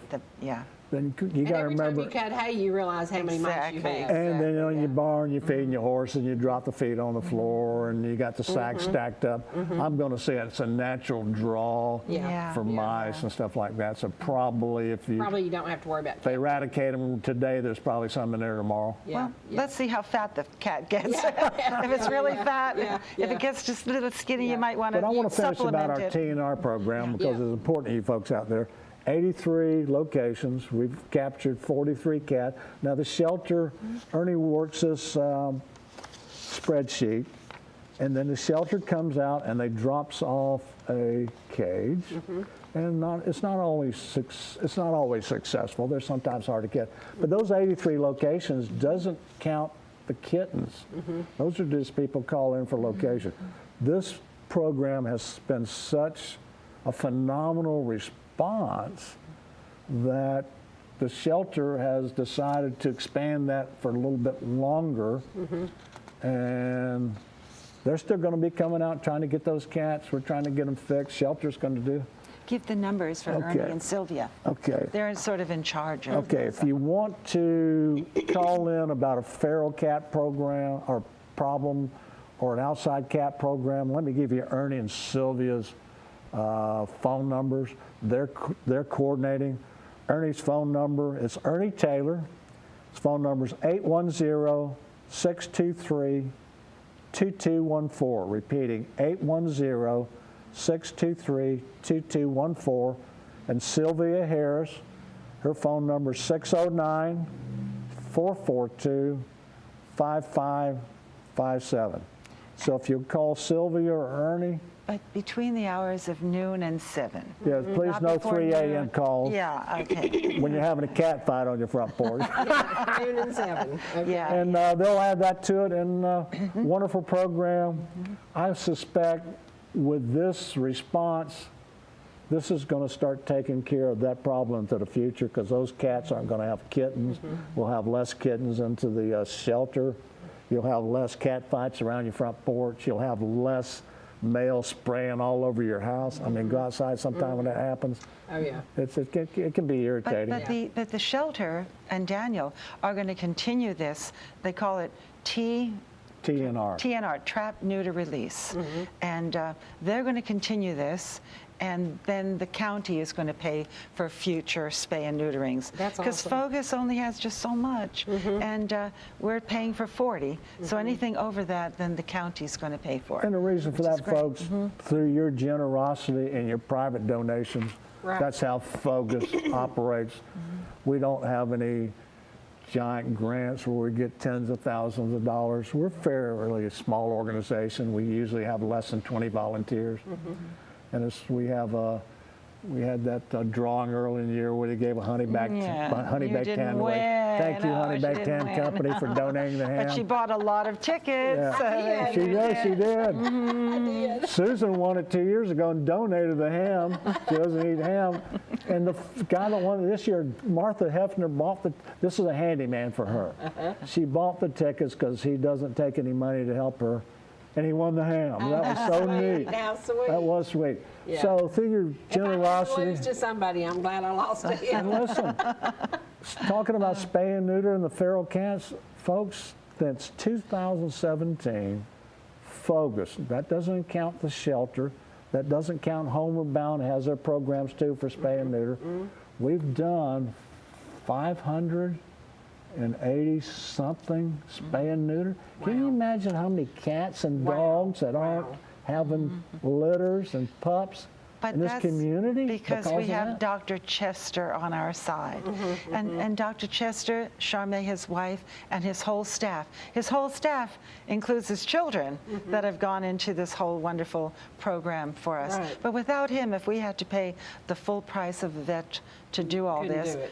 then you And got to every remember. time you cut hay, you realize how many mice you Exactly. have. And then in Yeah. your barn, you're feeding your horse, and you drop the feed on the floor, and you got the sack stacked up. I'm going to say it's a natural draw Yeah. for mice and stuff like that. So probably if Probably you don't have to worry about they eradicate them today, there's probably some in there tomorrow. Yeah. Well, let's see how fat the cat gets. If it's really fat, Yeah. if Yeah. it gets just a little skinny, you might want But I want to to finish about supplement our it. TNR program because Yeah. it's important to you folks out there. 83 locations. We've captured 43 cats. Now the shelter, Ernie works this spreadsheet, and then the shelter comes out and they drops off a cage. And it's not always successful. They're sometimes hard to get. But those 83 locations doesn't count the kittens. Those are just people call in for location. This program has been such a phenomenal response that the shelter has decided to expand that for a little bit longer. And they're still going to be coming out trying to get those cats. We're trying to get them fixed. Shelter's going to do. Give the numbers for Ernie Okay. and Sylvia. Okay. They're sort of in charge of. Okay, if you want to call in about a feral cat program or problem or an outside cat program, let me give you Ernie and Sylvia's phone numbers. They're coordinating. Ernie's phone number is Ernie Taylor. His phone number is 810-623-2214. Repeating, 810-623-2214. And Sylvia Harris, her phone number is 609-442-5557. So if you call Sylvia or Ernie, But between the hours of noon and 7. yes, please Not no before 3 a.m. noon. calls Yeah, okay. when you're having a cat fight on your front porch. Noon and 7. Okay. Yeah. And they'll add that to it, and wonderful program. I suspect with this response, this is going to start taking care of that problem into the future because those cats aren't going to have kittens. We'll have less kittens into the shelter. You'll have less cat fights around your front porch. You'll have less males spraying all over your house. I mean, go outside sometime when that happens. Oh, yeah. It can be irritating. But the shelter and Daniel are going to continue this. They call it TNR. trap, neuter, release. And they're going to continue this, and then the county is going to pay for future spay and neuterings. That's Because awesome. Focus only has just so much, and we're paying for 40. So anything over that, then the county's going to pay for. And the reason for which is that, great. folks, through your generosity and your private donations, Right. that's how Focus operates. We don't have any giant grants where we get tens of thousands of dollars. We're fairly a small organization. We usually have less than 20 volunteers. And we had that drawing early in the year where they gave a honey-baked you didn't hen away. win. Thank you, No, she Honey-Baked didn't Hen win. Company, for donating the ham. But she bought a lot of tickets. Yeah. She did. Susan won it 2 years ago and donated the ham. She doesn't eat ham. And the guy that won it this year, Martha Hefner, this is a handyman for her. She bought the tickets because he doesn't take any money to help her. And he won the ham. That was so neat. How sweet. That was sweet. Yeah. So through your If I had to generosity. lose to somebody, I'm glad I lost to him. And listen, talking about spay and neuter and the feral cats, folks, since 2017, Focus, that doesn't count the shelter, that doesn't count Homeward Bound, has their programs too for spay and neuter. We've done 580 something spay and neuter. Can you imagine how many cats and dogs that aren't having litters and pups But in this that's community? because we of have that? Dr. Chester on our side. And Dr. Chester, Charmaine, his wife, and his whole staff. His whole staff includes his children that have gone into this whole wonderful program for us. Right. But without him, if we had to pay the full price of a vet to do all Couldn't this, do it,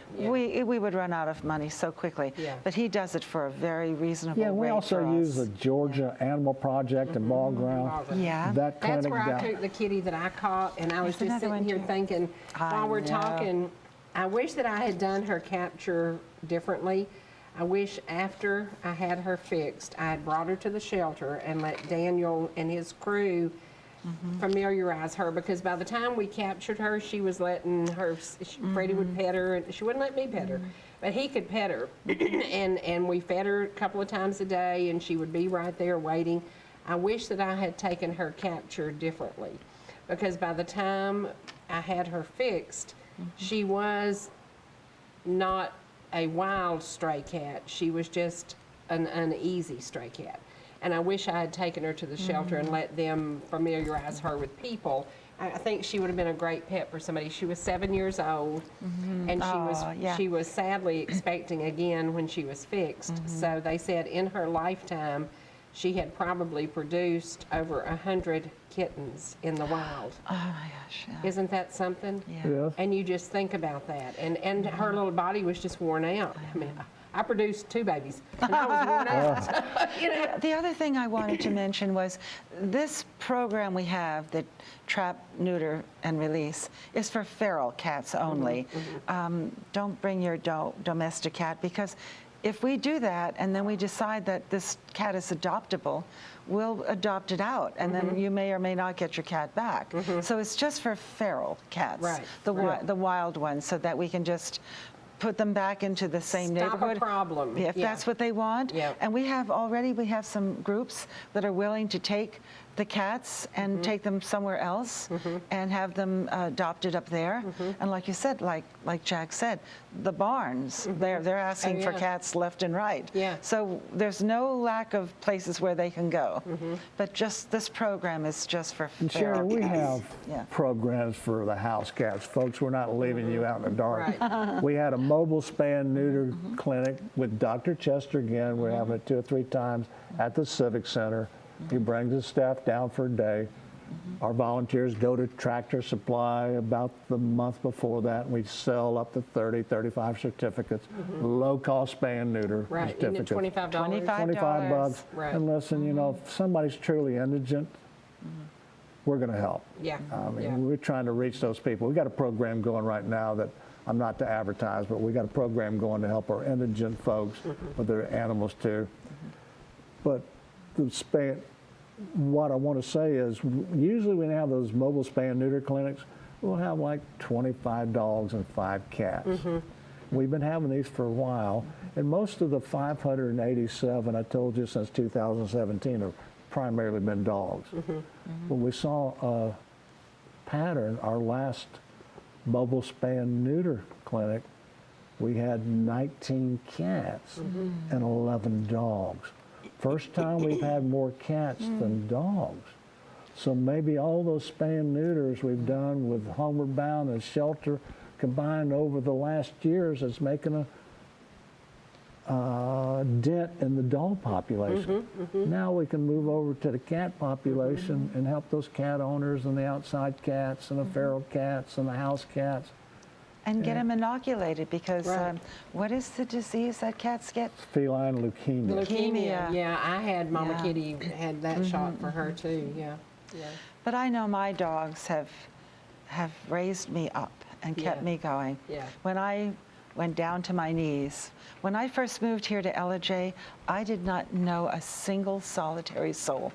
yeah. we would run out of money so quickly. Yeah. But he does it for a very reasonable Yeah, we rate also for use us. the Georgia Animal Project and Ball Ground. Yeah. That That's clinic where I down. took the kitty that I caught, and I was There's just another sitting here one, too. thinking, I while we're know. talking, I wish that I had done her capture differently. I wish after I had her fixed, I had brought her to the shelter and let Daniel and his crew familiarize her, because by the time we captured her, she was letting her, Freddie would pet her, and she wouldn't let me pet her, but he could pet her. and we fed her a couple of times a day, and she would be right there waiting. I wish that I had taken her capture differently, because by the time I had her fixed, she was not a wild stray cat. She was just an uneasy stray cat. And I wish I had taken her to the shelter and let them familiarize her with people. I think she would have been a great pet for somebody. She was 7 years old, and she was sadly expecting again when she was fixed. So they said in her lifetime, she had probably produced over 100 kittens in the wild. Oh my gosh. Yeah. Isn't that something? Yeah. Yes. And you just think about that. And her little body was just worn out. I mean, I produced 2 babies, and I was worn out. You know? The other thing I wanted to mention was this program we have, the trap, neuter, and release, is for feral cats only. Don't bring your domestic cat, because if we do that and then we decide that this cat is adoptable, we'll adopt it out, and then you may or may not get your cat back. So it's just for feral cats, Right, the wild ones, so that we can just put them back into the same Stop neighborhood. a problem. If that's what they want. Yeah. And we have some groups that are willing to take the cats and take them somewhere else and have them adopted up there. And like you said, like Jack said, the barns, they're asking for cats left and right. Yeah. So there's no lack of places where they can go. But just this program is just for And feral Cherie, we cats. have programs for the house cats. Folks, we're not leaving you out in the dark. Right. We had a mobile spay neuter clinic with Dr. Chester again. We're having it 2 or 3 times at the Civic Center. He brings his staff down for a day. Our volunteers go to Tractor Supply about the month before that, and we sell up to 30, 35 certificates, low-cost spay and neuter Right, isn't it certificates. $25? $25. Right. And listen, you know, if somebody's truly indigent, we're going to help. Yeah. I mean, yeah. we're trying to reach those people. We've got a program going right now that I'm not to advertise, but we got a program going to help our indigent folks with their animals too. But the spay, what I want to say is, usually when we have those mobile spay and neuter clinics, we'll have like 25 dogs and 5 cats. We've been having these for a while, and most of the 587 I told you since 2017 have primarily been dogs. But we saw a pattern. Our last mobile spay and neuter clinic, we had 19 cats and 11 dogs. First time we've had more cats than dogs. So maybe all those spay and neuters we've done with Homeward Bound and Shelter combined over the last years is making a dent in the dog population. Now we can move over to the cat population and help those cat owners and the outside cats and the feral cats and the house cats. And get them inoculated, because Right. what is the disease that cats get? Feline leukemia. Leukemia. Yeah, I had Mama Yeah. Kitty had that shot for her too. Yeah. Yeah. But I know my dogs have raised me up and kept Yeah. me going. Yeah. When I went down to my knees, when I first moved here to LJ, I did not know a single solitary soul.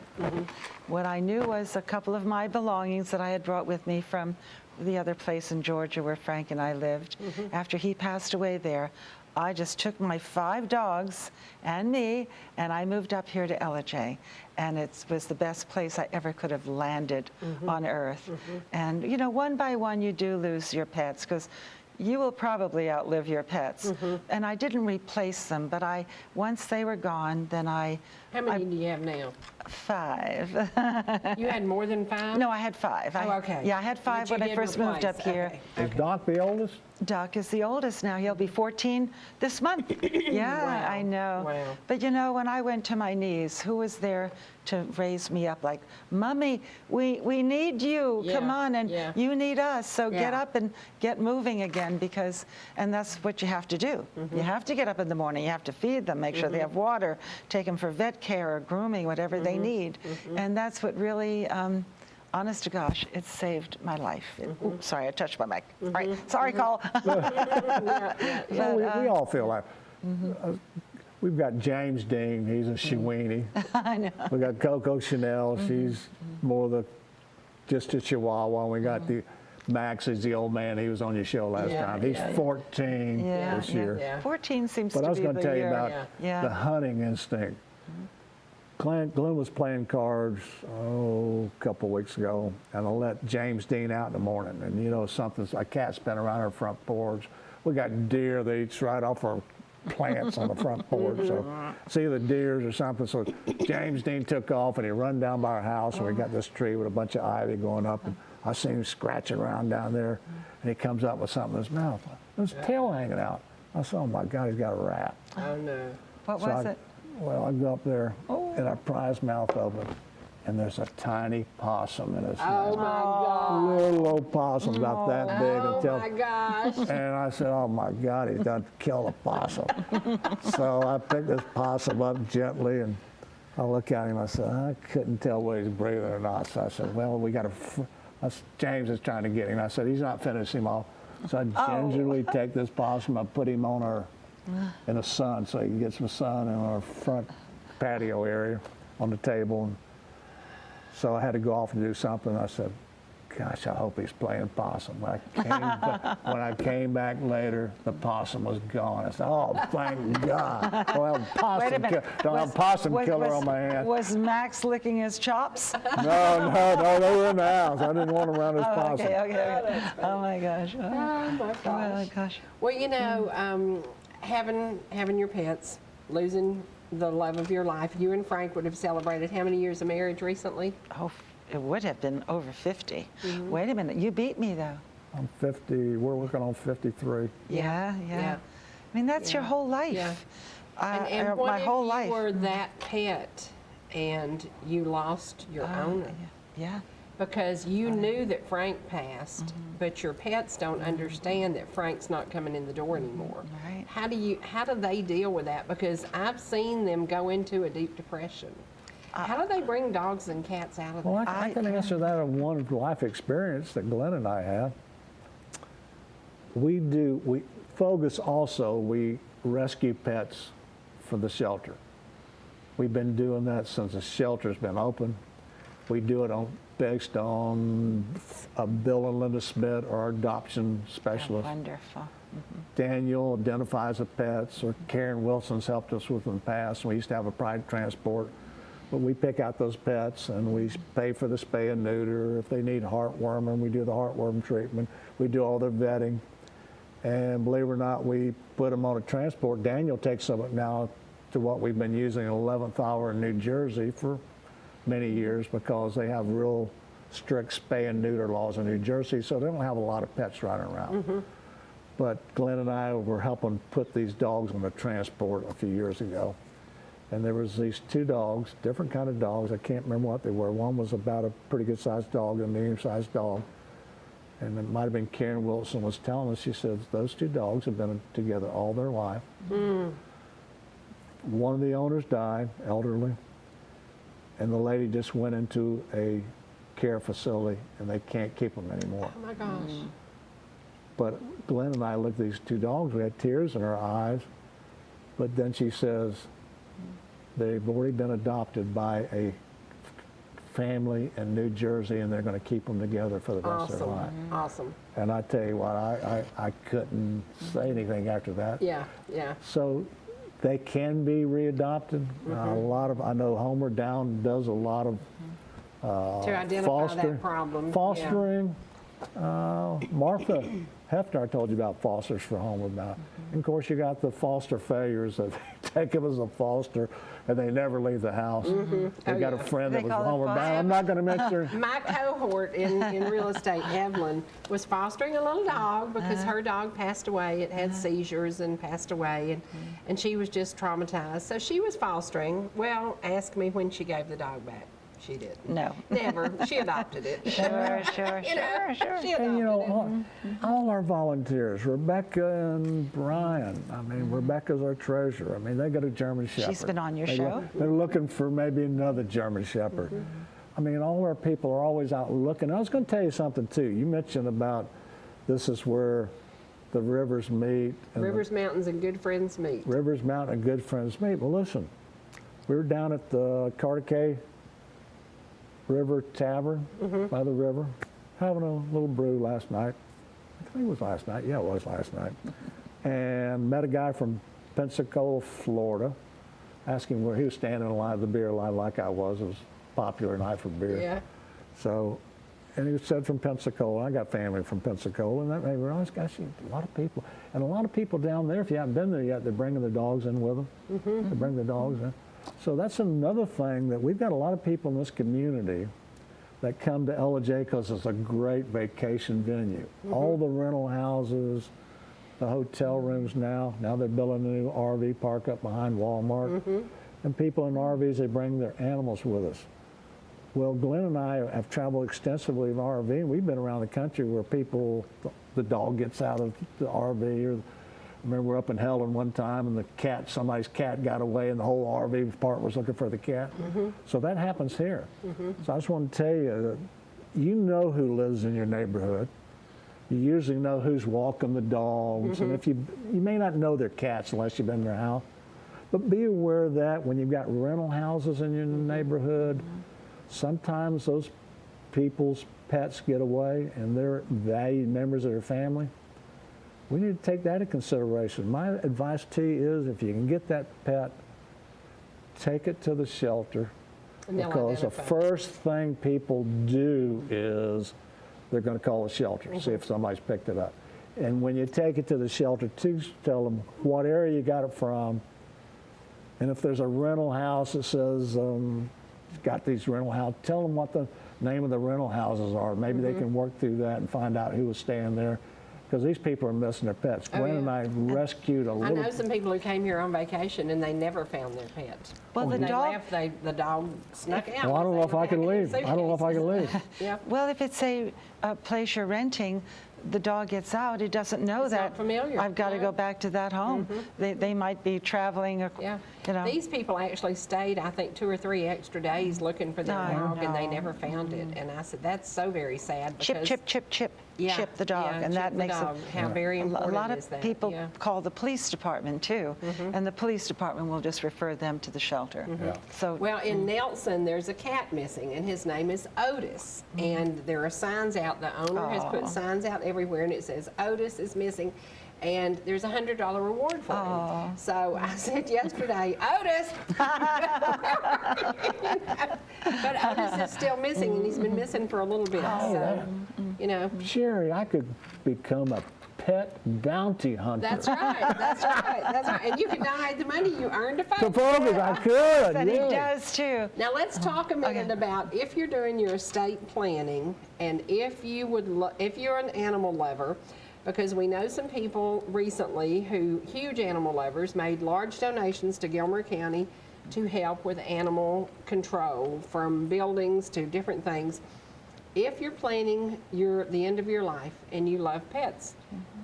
What I knew was a couple of my belongings that I had brought with me from the other place in Georgia where Frank and I lived. After he passed away there, I just took my 5 dogs and me, and I moved up here to LJ. And it was the best place I ever could have landed on earth. And, you know, one by one, you do lose your pets, because you will probably outlive your pets. And I didn't replace them, but once they were gone, then How many do you have now? 5. You had more than 5? No, I had 5. Oh, okay. Yeah, I had 5 But you when I did first moved up replace. here. Okay. Is Doc the oldest? Doc is the oldest now. He'll be 14 this month. Yeah, Wow. I know. Wow. But you know, when I went to my knees, who was there to raise me up? Like, Mommy, we need you. Yeah, Come on, and yeah. you need us. So get Yeah. up and get moving again, and that's what you have to do. You have to get up in the morning. You have to feed them, make sure they have water, take them for vet care or grooming, whatever they need. And that's what really, honest to gosh, it saved my life. Oops, sorry, I touched my mic. All right, sorry, Cole. Well, we all feel like. We've got James Dean, he's a Shawini. I know. We got Coco Chanel, she's more the just a Chihuahua. And we got the Max is the old man. He was on your show last Yeah, time. He's yeah. 14 Yeah, this yeah. year. Yeah. 14 seems But to I was be going the to tell you year. about Yeah. the hunting instinct. Glenn was playing cards, a couple weeks ago, and I let James Dean out in the morning. And you know, a cat's been around our front porch. We got deer that eats right off our plants on the front porch. So it's either deers or something. So James Dean took off and he run down by our house, and we got this tree with a bunch of ivy going up. And I seen him scratching around down there, and he comes up with something in his mouth. His tail hanging out. I said, oh my God, he's got a rat. Oh, no. What So was it? Well, I go up there and I pry his mouth open, and there's a tiny possum in his Oh, mouth. my God. Little old possum about that big. Oh, my gosh. And I said, oh my God, he's done killed a possum. So I picked this possum up gently, and I look at him. I said, I couldn't tell whether he's breathing or not. So I said, well, we got to. James is trying to get him. I said, he's not finishing him off. So I gingerly take this possum. I put him on in the sun so he can get some sun in our front patio area on the table. And so I had to go off and do something. I said, gosh, I hope he's playing possum. When I came back later, the possum was gone. I said, oh, thank God. Don't have a possum killer on my hands. Was Max licking his chops? No, they were in the house. I didn't want him around his possum. Okay. Oh my gosh. Oh, my Oh my gosh. gosh. Well, you know, having your pets, losing the love of your life, you and Frank would have celebrated how many years of marriage recently? Oh, it would have been over 50. Wait a minute, you beat me though. I'm 50. We're working on 53. Yeah. Yeah. I mean, that's your whole life. Yeah. Or And what my if whole you life. were that pet and you lost your owner? Yeah. Because you knew that Frank passed, but your pets don't understand that Frank's not coming in the door anymore. Right. How do they deal with that? Because I've seen them go into a deep depression. How do they bring dogs and cats out of Well, that? I can answer that on one life experience that Glenn and I have. We rescue pets for the shelter. We've been doing that since the shelter's been open. We do it based on Bill and Linda Smith, our adoption specialist. Wonderful. Daniel identifies the pets, or Karen Wilson's helped us with in the past. We used to have a private transport. But we pick out those pets and we pay for the spay and neuter. If they need heartworm, we do the heartworm treatment. We do all their vetting. And believe it or not, we put them on a transport. Daniel takes them now to what we've been using at 11th Hour in New Jersey for many years, because they have real strict spay and neuter laws in New Jersey, so they don't have a lot of pets running around. But Glenn and I were helping put these dogs on a transport a few years ago. And there was these two dogs, different kind of dogs. I can't remember what they were. One was about a pretty good sized dog and a medium sized dog. And it might have been Karen Wilson was telling us, she said, those two dogs have been together all their life. One of the owners died, elderly, and the lady just went into a care facility and they can't keep them anymore. Oh my gosh. But Glenn and I looked at these two dogs, we had tears in our eyes, but then she says, they've already been adopted by a family in New Jersey, and they're going to keep them together for the rest of their life. Awesome. And I tell you what, I couldn't say anything after that. Yeah. So they can be readopted. I know Homer Down does a lot of To identify that problem. fostering. Martha Hefner, I told you about fosters for Homer Down. And of course, you got the foster failures that take them as a foster and they never leave the house. They got a friend that was Homer Down. I'm not going to mention. My cohort in real estate, Evelyn, was fostering a little dog because her dog passed away. It had seizures and passed away, and she was just traumatized. So she was fostering. Well, ask me when she gave the dog back. She didn't. No. Never. She adopted it. Sure. She adopted And you it. know, all our volunteers, Rebecca and Brian, I mean, Rebecca's our treasurer. I mean, they got a German Shepherd. She's been on your show. They're looking for maybe another German Shepherd. I mean, all our people are always out looking. I was going to tell you something, too. You mentioned about this is where the rivers meet. And Rivers, mountains, and good friends meet. Rivers, mountain, and good friends meet. Well, listen, we were down at the Carter Cay River Tavern by the river, having a little brew last night. I think it was last night. Yeah, it was last night. And met a guy from Pensacola, Florida, asking where he was standing in line, the beer line, like I was. It was a popular night for beer. Yeah. So, and he said from Pensacola. I got family from Pensacola, and that made me realize, gosh, a lot of people. And a lot of people down there, if you haven't been there yet, they're bringing their dogs in with them. They bring their dogs in. So that's another thing, that we've got a lot of people in this community that come to LJ because it's a great vacation venue. All the rental houses, the hotel rooms now they're building a new RV park up behind Walmart. And people in RVs, they bring their animals with us. Well, Glenn and I have traveled extensively in RV, and we've been around the country where people, the dog gets out of the RV, or I remember we were up in Helen one time, and somebody's cat got away, and the whole RV part was looking for the cat. So that happens here. So I just want to tell you, you know who lives in your neighborhood. You usually know who's walking the dogs, and if you may not know their cats unless you've been in their house, but be aware that when you've got rental houses in your neighborhood, sometimes those people's pets get away, and they're valued members of their family. We need to take that into consideration. My advice to you is, if you can get that pet, take it to the shelter, because the first thing people do is they're going to call the shelter, see if somebody's picked it up. And when you take it to the shelter, tell them what area you got it from, and if there's a rental house that says, got these rental houses, tell them what the name of the rental houses are. Maybe they can work through that and find out who was staying there, because these people are missing their pets. Gwen and I rescued a little. I know some people who came here on vacation and they never found their pets. Well, When the they dog. left, the dog snuck out. Well, I don't know if I can leave. I don't know if I can leave. Yeah. Well, if it's a place you're renting, the dog gets out, it doesn't know It's that not familiar. I've got to Yeah. go back to that home. They might be traveling, or, Yeah. you know. These people actually stayed, I think, 2 or 3 extra days looking for their I dog, and they know. never found it. And I said, that's so very sad. Chip, because chip Yeah, chip the dog, yeah, and chip that the makes dog. How very a important lot is of that? people Yeah. call the police department too, and the police department will just refer them to the shelter. Yeah. So Well, in Nelson, there's a cat missing, and his name is Otis. And there are signs out. The owner has put signs out everywhere, and it says Otis is missing, and there's a $100 reward for him. So I said yesterday, Otis. But Otis is still missing, and he's been missing for a little bit. So, you know. Cherie, I could become a pet bounty hunter. That's right. That's right. That's right. And you can donate the money you earned to To Focus. Focus, I could. and he yeah. does too. Now let's talk a minute about if you're doing your estate planning, and if you would, if you're an animal lover, because we know some people recently who, huge animal lovers, made large donations to Gilmer County to help with animal control, from buildings to different things. If you're planning the end of your life and you love pets,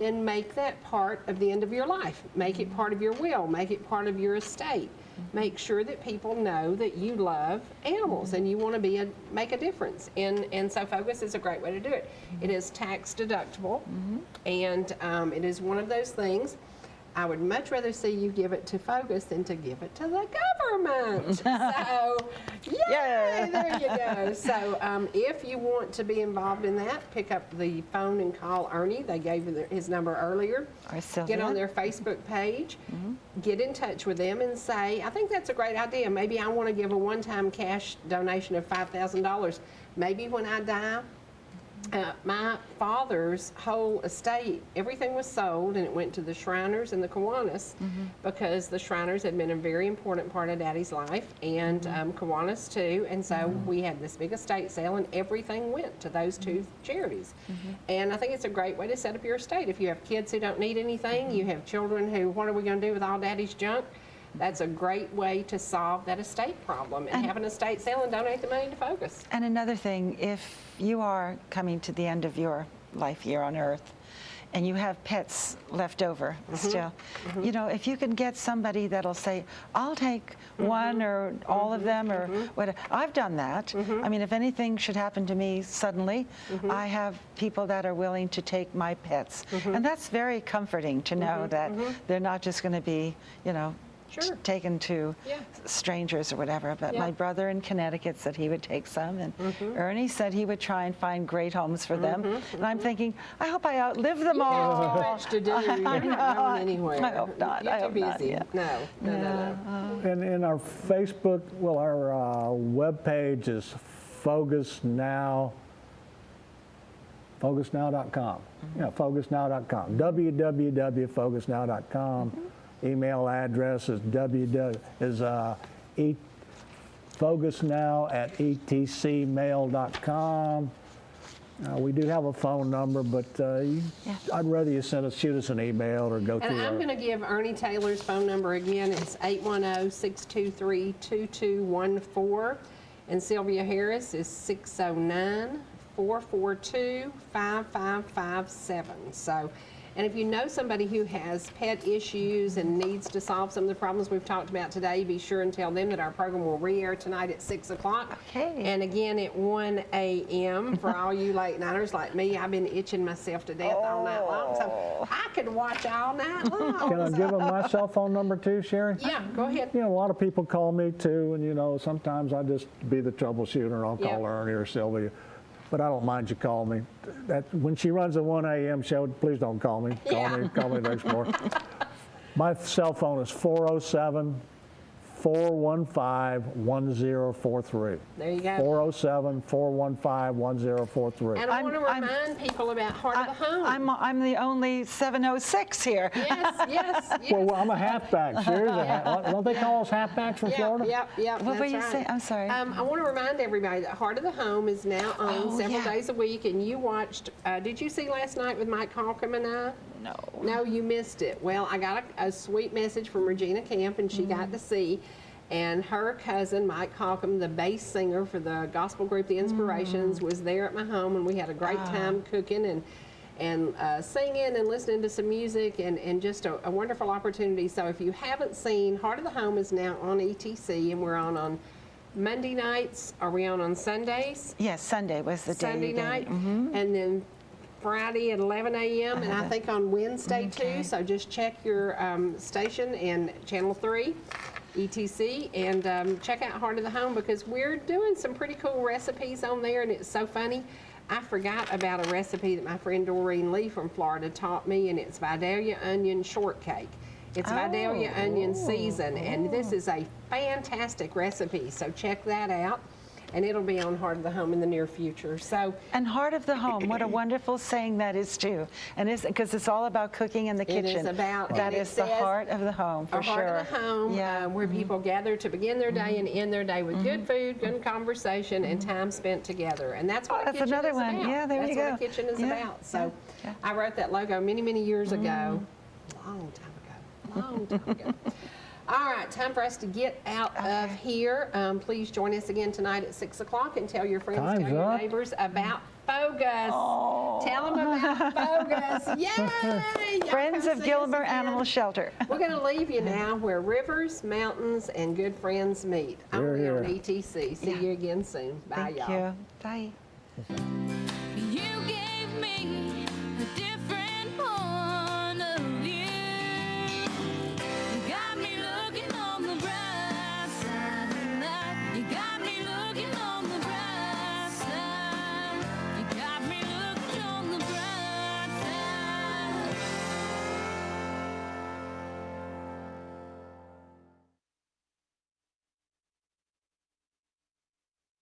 then make that part of the end of your life. Make it part of your will. Make it part of your estate. Make sure that people know that you love animals and you want to make a difference. And so Focus is a great way to do it. It is tax deductible, and it is one of those things. I would much rather see you give it to Focus than to give it to the government. So, yay, there you go. So if you want to be involved in that, pick up the phone and call Ernie. They gave you his number earlier. Or Sylvia. Get on their Facebook page, get in touch with them and say, I think that's a great idea. Maybe I want to give a one-time cash donation of $5,000. Maybe when I die, my father's whole estate, everything was sold, and it went to the Shriners and the Kiwanis, because the Shriners had been a very important part of Daddy's life, and Kiwanis too. And so we had this big estate sale, and everything went to those two charities. And I think it's a great way to set up your estate. If you have kids who don't need anything, you have children who, what are we going to do with all Daddy's junk? That's a great way to solve that estate problem, and have an estate sale and donate the money to Focus. And another thing, if you are coming to the end of your life here on Earth, and you have pets left over still, you know, if you can get somebody that'll say, I'll take one or all of them, or whatever. I've done that. I mean, if anything should happen to me suddenly, I have people that are willing to take my pets. And that's very comforting to know that they're not just going to be, you know, Sure. taken to Yeah. strangers or whatever. But Yeah. my brother in Connecticut said he would take some, and Ernie said he would try and find great homes for them. And I'm thinking, I hope I outlive them all. Too much to do. You're not going anywhere. I hope not. You're I too hope not, busy. yeah. No. And in our Facebook, well, our web page is focusnow.com. Yeah, focusnow.com. www.focusnow.com. Email address is focusnow@etcmail.com. We do have a phone number, but I'd rather you shoot us an email or go And through I'm our... going to give Ernie Taylor's phone number again. It's 810-623-2214. And Sylvia Harris is 609-442-5557. So, and if you know somebody who has pet issues and needs to solve some of the problems we've talked about today, be sure and tell them that our program will re-air tonight at 6 o'clock. Okay. And again at 1 a.m. for all you late nighters like me. I've been itching myself to death all night long, so I could watch all night long. Can I give them my cell phone number too, Cherie? Yeah, go ahead. You know, a lot of people call me too, and sometimes I just be the troubleshooter. I'll call Yep. Ernie or Sylvia, but I don't mind you call me. When she runs a 1 a.m. show, please don't call me. Call me next morning. My cell phone is 407-415-1043. There you go. 407-415-1043. And I want to remind people about Heart of the Home. I'm the only 706 here. Yes. Well, I'm a halfback. Sherry's a halfback. Don't they call us halfbacks from Florida? Yep. What were that's you right. saying? I'm sorry. I want to remind everybody that Heart of the Home is now on several days a week, and you watched. Did you see last night with Mike Holcomb and I? No, you missed it. Well, I got a sweet message from Regina Camp, and she got to see. And her cousin, Mike Holcomb, the bass singer for the gospel group The Inspirations, was there at my home, and we had a great time cooking and singing and listening to some music, and just a wonderful opportunity. So if you haven't seen, Heart of the Home is now on ETC, and we're on Monday nights. Are we on Sundays? Yes, Sunday was the day. Sunday night, and then Friday at 11 a.m. and I think on Wednesday too. So just check your station and Channel 3, ETC, and check out Heart of the Home, because we're doing some pretty cool recipes on there, and it's so funny. I forgot about a recipe that my friend Doreen Lee from Florida taught me, and it's Vidalia onion shortcake. It's Vidalia onion season, and this is a fantastic recipe, so check that out. And it'll be on Heart of the Home in the near future. So, and Heart of the Home, what a wonderful saying that is too. And because it's all about cooking in the kitchen. It is about, that is the heart of the home, for sure. Heart of the Home, where people gather to begin their day and end their day with good food, good conversation, and time spent together. And that's what a kitchen another is one. about. Yeah, there you go. That's what a kitchen is about. So I wrote that logo many, many years ago. Long time ago. All right, time for us to get out of here. Please join us again tonight at 6 o'clock, and tell your friends, tell your neighbors about Bogus. Tell them about Bogus. Yay! Friends of Gilmer Animal Shelter. We're going to leave you now where rivers, mountains, and good friends meet. Only on ETC. See you again soon. Bye, y'all. Thank you. Bye.